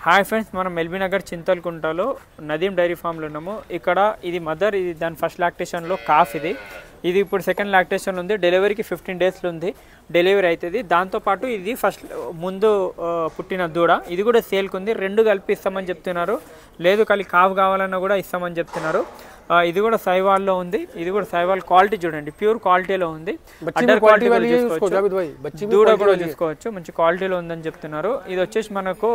Hi friends, మనం LB Nagar చింతల్కుంటలో నదీం dairy ఫామ్లో ఉన్నాము. ఇక్కడ ఇది మదర్, ఇది దాని ఫస్ట్ లాక్టేషన్లో కాఫ్. ఇది ఇప్పుడు సెకండ్ లాక్టేషన్ ఉంది. డెలివరీకి 15 డేస్లో ఉంది, డెలివరీ అవుతుంది. దాంతోపాటు ఇది ఫస్ట్ ముందు పుట్టిన దూడ, ఇది కూడా సేల్కి ఉంది. రెండు కలిపి ఇస్తామని చెప్తున్నారు. లేదు కలిసి కాఫ్ కావాలన్నా కూడా ఇస్తామని చెప్తున్నారు. ఇది కూడా సైవాల్లో ఉంది. ఇది కూడా సైవాల్ క్వాలిటీ చూడండి, ప్యూర్ క్వాలిటీలో ఉంది. అడ్డర్ క్వాలిటీ దూడ కూడా చూసుకోవచ్చు, మంచి క్వాలిటీలో ఉందని చెప్తున్నారు. ఇది వచ్చేసి మనకు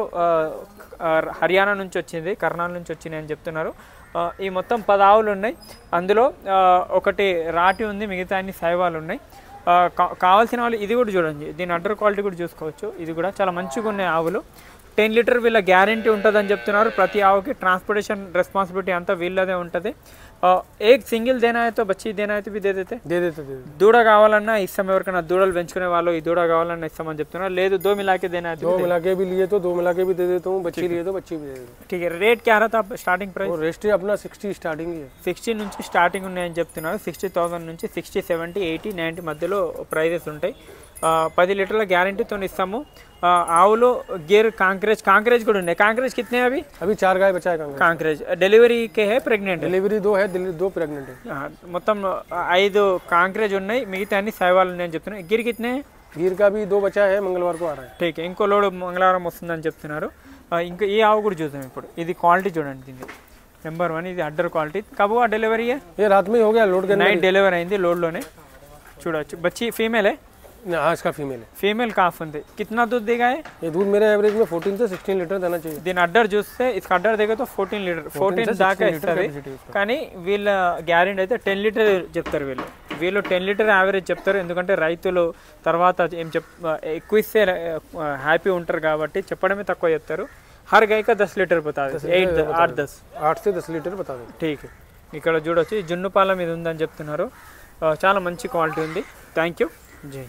హర్యానా నుంచి వచ్చింది, కర్నాల్ నుంచి వచ్చినాయి అని చెప్తున్నారు. ఈ మొత్తం 10 ఆవులు ఉన్నాయి. అందులో ఒకటి రాటి ఉంది, మిగతా అన్ని సైవాలు ఉన్నాయి. కావాల్సిన వాళ్ళు ఇది కూడా చూడండి, దీని అడ్డర్ క్వాలిటీ కూడా చూసుకోవచ్చు. ఇది కూడా చాలా మంచిగా ఉన్నాయి ఆవులు. 10 లీటర్ వీళ్ళ గ్యారంటీ ఉంటుందని చెప్తున్నారు. ప్రతి ఆవుకి ట్రాన్స్పోర్టేషన్ రెస్పాన్సిబిలిటీ అంతా వీళ్ళదే ఉంటుంది. एक सिंगल देना है तो बच्ची देना है तो भी दे देते दूड़ కావాలన్నా ఇస్తాం. ఎవరికైనా దూడలు పెంచుకునే వాళ్ళు ఈ దూడ కావాలన్నా ఇస్తామని చెప్తున్నారు. లేదు दो मिला के देना है तो 2 मिला के भी लिए तो 2 मिला के भी दे देता हूँ, बच्ची लिए तो बच्ची भी दे देता हूँ. ठीक है. रेट क्या रहा था स्टार्टिंग प्राइस? रेस्ट अपना 60 स्टार्टिंग है. 60 నుంచి స్టార్టింగ్ ఉన్నాయని చెప్తున్నారు. 60,000 నుంచి 60, 70, 80, 90 మధ్యలో ప్రైజెస్ ఉంటాయి. 10 లీటర్ల గ్యారంటీతో ఇస్తాము. ఆవులు गिर कांकरेज కూడా ఉన్నాయి. कांकरेज कितने हैं अभी 4 गाय बचा है. कांकरेज डिलीवरी के है, प्रेग्नेंट डिलीवरी 2 है, 2 प्रेग्नेंट है. మొత్తం 5 कांकरेज ఉన్నాయి, మిగతా అన్ని సైవాల్ ఉన్నాయని చెప్తున్నారు. गिर कितने हैं? गिर का भी 2 बचा है, मंगलवार को आ रहा है. ठीक है. ఇంకో లోడ్ మంగళవారం వస్తుందని చెప్తున్నారు. ఇంకా ఈ ఆవు కూడా చూద్దాం ఇప్పుడు. ఇది క్వాలిటీ చూడండి, దీన్ని నెంబర్ 1. ఇది అడ్డర్ క్వాలిటీ. కబ్ हुआ डिलीवरी है? ये रात में हो गया, लोड करने నైట్ డెలివరీ అయింది, లోడ్ లోనే చూడొచ్చు. బచ్చి ఫీమేల్ है? हाँ, इसका फीमेल है. फीमेल काफ ఉంది. कितना दूध देगा है? ये दूध मेरे एवरेज में 14 से 16 लीटर देना चाहिए. దీని అడ్డర్ చూస్తే इसका అడ్డర్ देगा तो 14 లీటర్, 14 దాకా ఇస్తుంది. కానీ వీళ్ళ గ్యారెంటీ అయితే 10 లీటర్ చెప్తారు. వీళ్ళు 10 లీటర్ యావరేజ్ చెప్తారు. ఎందుకంటే రైతులు తర్వాత ఏం ఎక్కువ ఇస్తే హ్యాపీ ఉంటారు కాబట్టి చెప్పడమే తక్కువ చెప్తారు. हर गाय का 10 लीटर बता दे. 8 से 10 लीटर बता दे. ठीक है. ఇక్కడ చూడొచ్చు, జున్నుపాల మీద ఉందని చెప్తున్నారు. చాలా మంచి క్వాలిటీ ఉంది. Thank you. జై.